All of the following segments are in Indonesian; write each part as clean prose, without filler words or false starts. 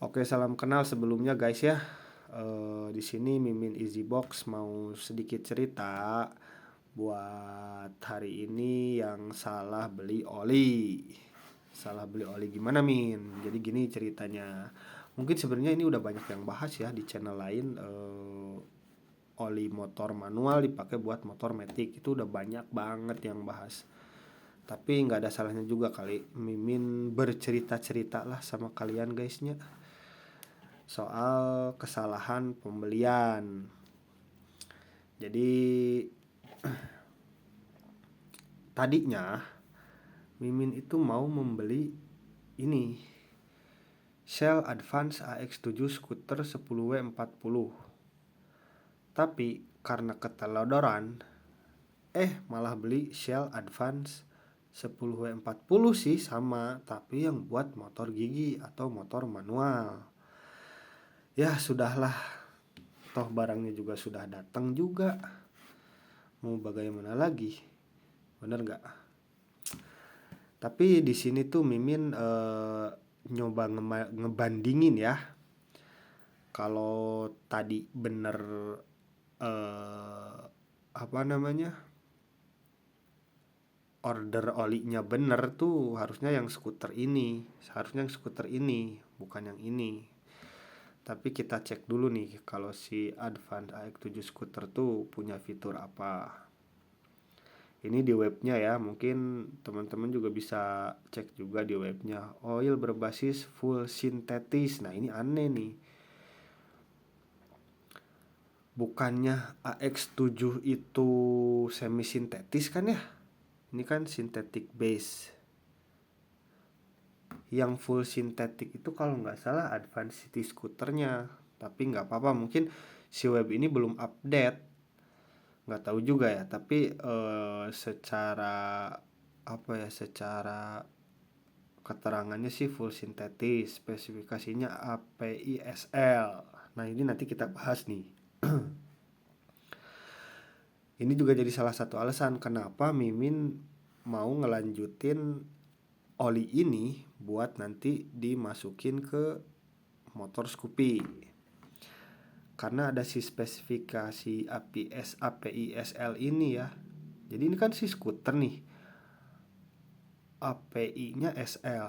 Oke, salam kenal sebelumnya guys ya. Di sini Mimin Easybox mau sedikit cerita buat hari ini yang salah beli oli. Salah beli oli gimana Min? Jadi gini ceritanya. Mungkin sebenarnya ini udah banyak yang bahas ya di channel lain. Oli motor manual dipakai buat motor matic itu udah banyak banget yang bahas. Tapi nggak ada salahnya juga kali Mimin bercerita-cerita lah sama kalian guysnya soal kesalahan pembelian. Jadi tadinya Mimin itu mau membeli ini Shell Advance AX7 skuter 10W40. Tapi karena ketelodoran malah beli Shell Advance 10W40 sih sama, tapi yang buat motor gigi atau motor manual. Ya sudahlah, toh barangnya juga sudah datang juga. Mau bagaimana lagi? Bener nggak? Tapi di sini tuh Mimin nyoba ngebandingin ya. Kalau tadi bener apa namanya, order olinya bener tuh harusnya yang skuter ini, bukan yang ini. Tapi kita cek dulu nih kalau si Advance AX7 skuter tuh punya fitur apa. Ini di webnya ya, mungkin teman-teman juga bisa cek juga di webnya. Oil berbasis full sintetis. Nah ini aneh nih. Bukannya AX7 itu semi sintetis kan ya? Ini kan synthetic base. Yang full sintetik itu kalau nggak salah Advance City Scooternya. Tapi nggak apa-apa, mungkin si web ini belum update. Nggak tahu juga ya, tapi secara apa ya, secara keterangannya sih full sintetis, spesifikasinya APISL. Nah ini nanti kita bahas nih. Ini juga jadi salah satu alasan kenapa Mimin mau ngelanjutin oli ini buat nanti dimasukin ke motor Scoopy. Karena ada si spesifikasi APISL ini ya. Jadi ini kan si skuter nih, API-nya SL.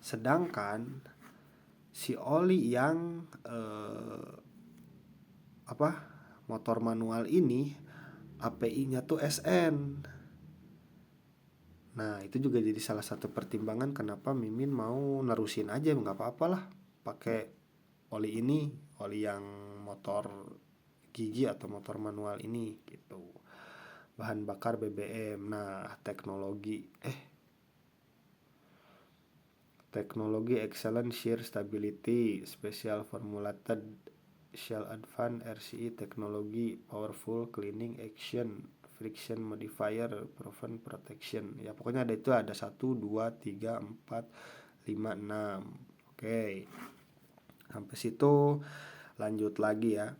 Sedangkan si oli yang motor manual ini API-nya tuh SN. Nah itu juga jadi salah satu pertimbangan kenapa Mimin mau nerusin aja, nggak apa-apa lah pakai oli ini, oli yang motor gigi atau motor manual ini gitu. Bahan bakar BBM. Nah teknologi excellent shear stability, special formulated Shell Advance RCE teknologi, powerful cleaning action, friction modifier, proven protection. Ya pokoknya ada itu, ada 1, 2, 3, 4, 5, 6. Oke. Sampai situ lanjut lagi ya.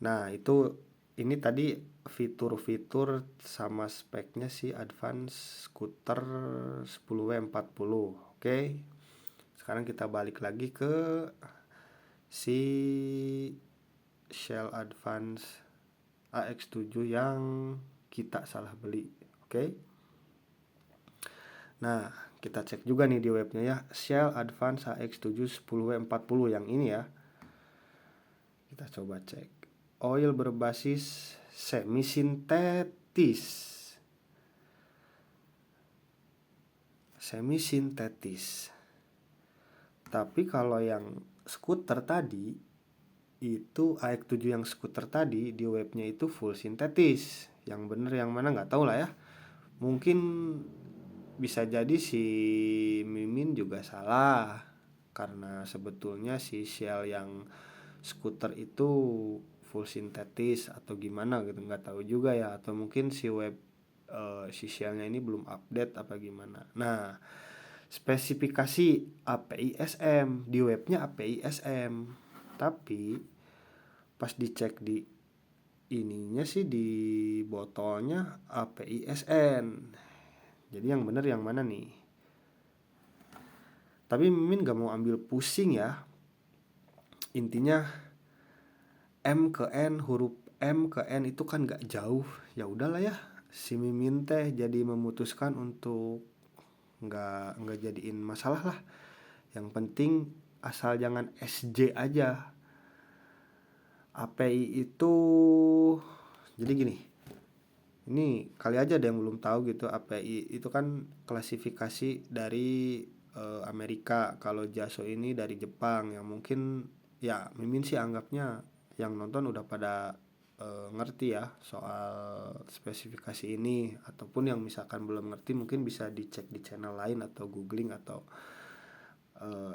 Nah itu ini tadi fitur-fitur sama speknya si Advance Scooter 10W40. Oke. Sekarang kita balik lagi ke si Shell Advance AX7 yang kita salah beli. Oke. Nah kita cek juga nih di webnya ya, Shell Advance AX7 10W40 yang ini ya. Kita coba cek. Oil berbasis semi sintetis. Tapi kalau yang skuter tadi itu AX7 yang skuter tadi di webnya itu full sintetis. Yang bener yang mana nggak tahu lah ya. Mungkin bisa jadi si Mimin juga salah, karena sebetulnya si Shell yang skuter itu full sintetis atau gimana gitu, nggak tahu juga ya. Atau mungkin si web si Shellnya ini belum update apa gimana. Nah spesifikasi API-SM di webnya API-SM, tapi pas dicek di ininya sih di botolnya API-SN. Jadi yang bener yang mana nih? Tapi Mimin gak mau ambil pusing ya. Intinya M ke N, huruf M ke N itu kan gak jauh. Ya udahlah ya. Si Mimin teh jadi memutuskan untuk nggak jadiin masalah lah. Yang penting asal jangan SJ aja. API itu jadi gini. Ini kali aja ada yang belum tahu gitu. API itu kan klasifikasi dari Amerika. Kalau JASO ini dari Jepang. Yang mungkin ya Mimin sih anggapnya yang nonton udah pada ngerti ya soal spesifikasi ini. Ataupun yang misalkan belum ngerti mungkin bisa dicek di channel lain atau googling atau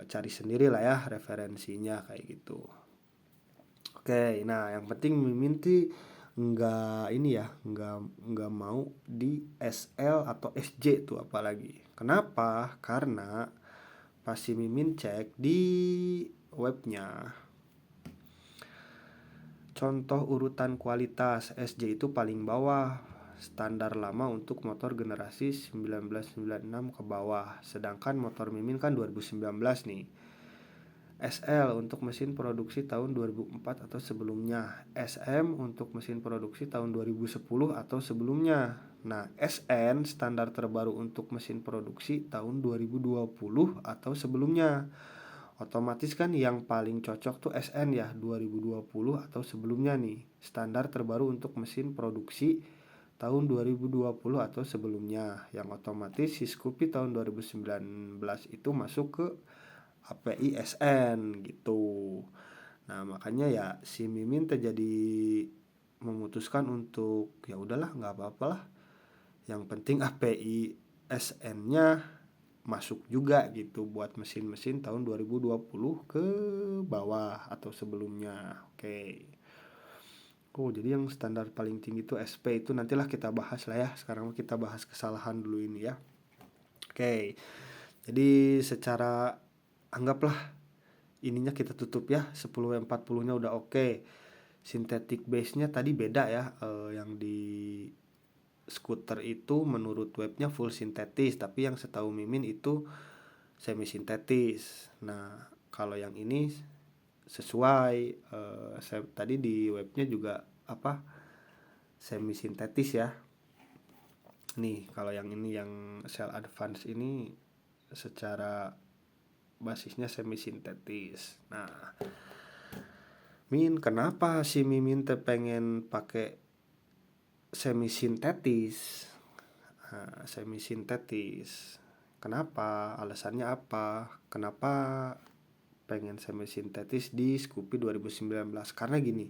cari sendiri lah ya referensinya kayak gitu. Oke, nah yang penting Mimin tuh nggak ini ya, nggak mau di SL atau SJ tuh apalagi. Kenapa? Karena pas si Mimin cek di webnya, contoh urutan kualitas SJ itu paling bawah, standar lama untuk motor generasi 1996 ke bawah. Sedangkan motor Mimin kan 2019 nih. SL untuk mesin produksi tahun 2004 atau sebelumnya, SM untuk mesin produksi tahun 2010 atau sebelumnya. Nah, SN standar terbaru untuk mesin produksi tahun 2020 atau sebelumnya. Otomatis kan yang paling cocok tuh SN ya, 2020 atau sebelumnya nih. Standar terbaru untuk mesin produksi tahun 2020 atau sebelumnya. Yang otomatis si Scoopy tahun 2019 itu masuk ke API SN gitu. Nah makanya ya si Mimin terjadi memutuskan untuk ya udahlah nggak apa-apa lah. Yang penting API SN-nya masuk juga gitu buat mesin-mesin tahun 2020 ke bawah atau sebelumnya. Oke. Oh jadi yang standar paling tinggi itu SP itu nantilah kita bahas lah ya. Sekarang kita bahas kesalahan dulu ini ya. Oke. Jadi secara anggaplah ininya kita tutup ya 10W40 nya udah oke. Synthetic base-nya tadi beda ya, yang di skuter itu menurut webnya full sintetis, tapi yang setahu Mimin itu semi sintetis. Nah kalau yang ini sesuai, saya tadi di webnya juga apa semi sintetis ya. Nih kalau yang ini yang Cell Advance ini secara basisnya semi sintetis. Nah Min, kenapa si Mimin teh pengen pakai semi sintetis? Nah, semi sintetis. Kenapa? Alasannya apa? Kenapa pengen semi sintetis di Scoopy 2019? Karena gini,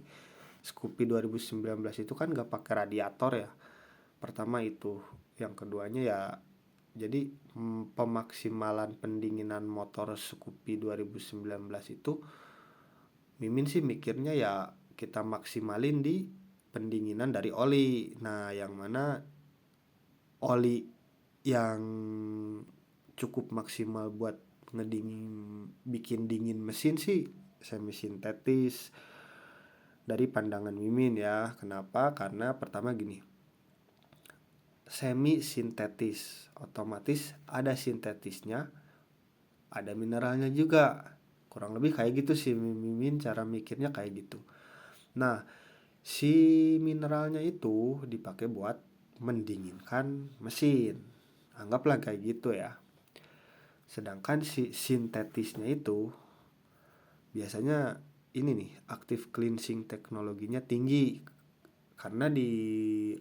Scoopy 2019 itu kan gak pakai radiator ya. Pertama itu, yang keduanya ya jadi pemaksimalan pendinginan motor Scoopy 2019 itu Mimin sih mikirnya ya kita maksimalin di pendinginan dari oli. Nah, yang mana oli yang cukup maksimal buat ngedingin bikin dingin mesin sih semi sintetis dari pandangan Mimin ya. Kenapa? Karena pertama gini. Semi sintetis otomatis ada sintetisnya, ada mineralnya juga. Kurang lebih kayak gitu sih Mimin cara mikirnya kayak gitu. Nah, si mineralnya itu dipakai buat mendinginkan mesin. Anggaplah kayak gitu ya. Sedangkan si sintetisnya itu biasanya ini nih, active cleansing teknologinya tinggi. Karena di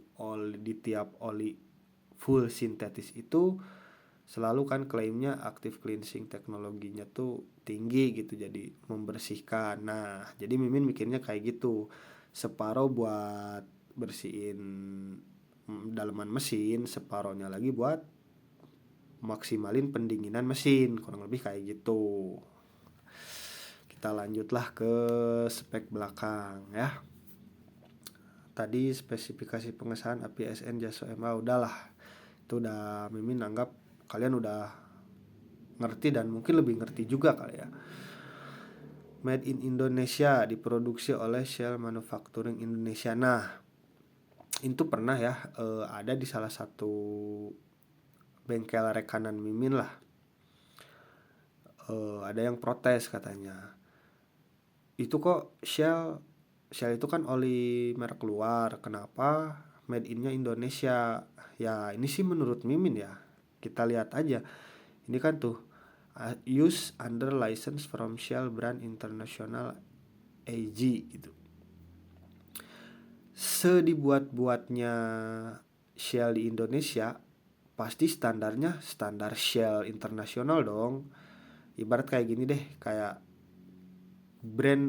tiap oli full sintetis itu selalu kan klaimnya active cleansing teknologinya tuh tinggi gitu, jadi membersihkan. Nah jadi Mimin mikirnya kayak gitu, separuh buat bersihin daleman mesin, separohnya lagi buat maksimalin pendinginan mesin, kurang lebih kayak gitu. Kita lanjutlah ke spek belakang ya. Tadi spesifikasi pengesahan API SN JASO MA udahlah, itu udah Mimin anggap kalian udah ngerti dan mungkin lebih ngerti juga kali ya. Made in Indonesia, diproduksi oleh Shell Manufacturing Indonesia. Nah itu pernah ya ada di salah satu bengkel rekanan Mimin lah, ada yang protes katanya, itu kok Shell itu kan oli merek luar, kenapa made innya Indonesia? Ya ini sih menurut Mimin ya, kita lihat aja. Ini kan tuh use under license from Shell Brand International AG gitu. Sedibuat-buatnya Shell di Indonesia, pasti standarnya standar Shell internasional dong. Ibarat kayak gini deh, kayak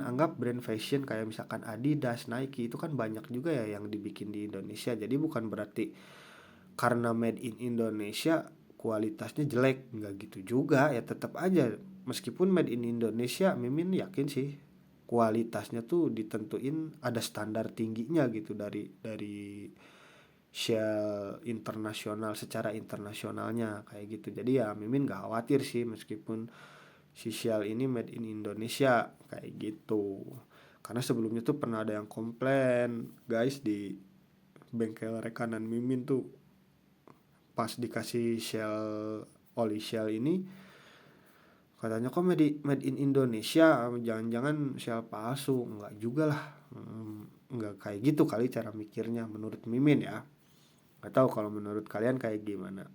anggap brand fashion kayak misalkan Adidas, Nike, itu kan banyak juga ya yang dibikin di Indonesia. Jadi bukan berarti karena made in Indonesia kualitasnya jelek, nggak gitu juga ya, tetap aja meskipun made in Indonesia, Mimin yakin sih kualitasnya tuh ditentuin ada standar tingginya gitu dari Shell internasional, secara internasionalnya kayak gitu. Jadi ya Mimin gak khawatir sih meskipun si Shell ini made in Indonesia kayak gitu. Karena sebelumnya tuh pernah ada yang komplain, guys, di bengkel rekanan Mimin tuh pas dikasih oli Shell ini, katanya kok made in Indonesia, jangan-jangan Shell palsu. Enggak juga lah. Enggak kayak gitu kali cara mikirnya menurut Mimin ya. Gak tahu kalau menurut kalian kayak gimana.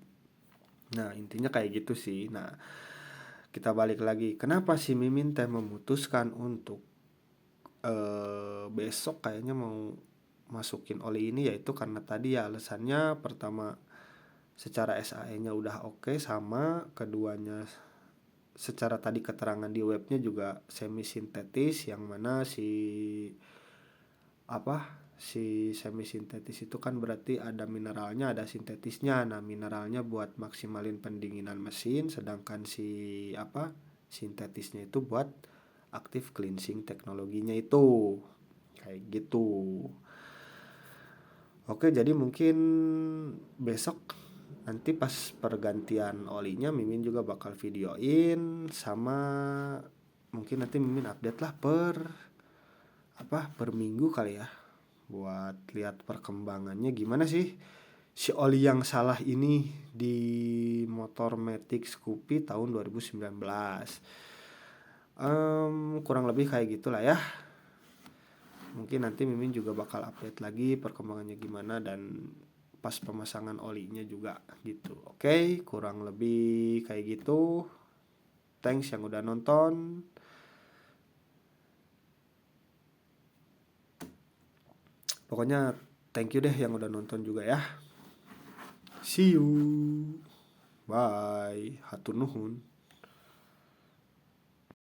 Nah intinya kayak gitu sih. Nah kita balik lagi, kenapa si Mimin teh memutuskan untuk besok kayaknya mau masukin oli ini, yaitu karena tadi ya alasannya pertama secara SAE-nya udah oke, sama keduanya secara tadi keterangan di webnya juga semi sintetis, yang mana si semi sintetis itu kan berarti ada mineralnya, ada sintetisnya. Nah mineralnya buat maksimalin pendinginan mesin, sedangkan sintetisnya itu buat active cleansing teknologinya itu kayak gitu. Oke, jadi mungkin besok nanti pas pergantian olinya Mimin juga bakal videoin, sama mungkin nanti Mimin update lah per minggu kali ya, buat lihat perkembangannya gimana sih si oli yang salah ini di motor Matic Scoopy tahun 2019. Kurang lebih kayak gitulah ya. Mungkin nanti Mimin juga bakal update lagi perkembangannya gimana dan pas pemasangan olinya juga gitu. Oke, kurang lebih kayak gitu. Thanks yang udah nonton. Pokoknya thank you deh yang udah nonton juga ya. See you. Bye. Hatur nuhun.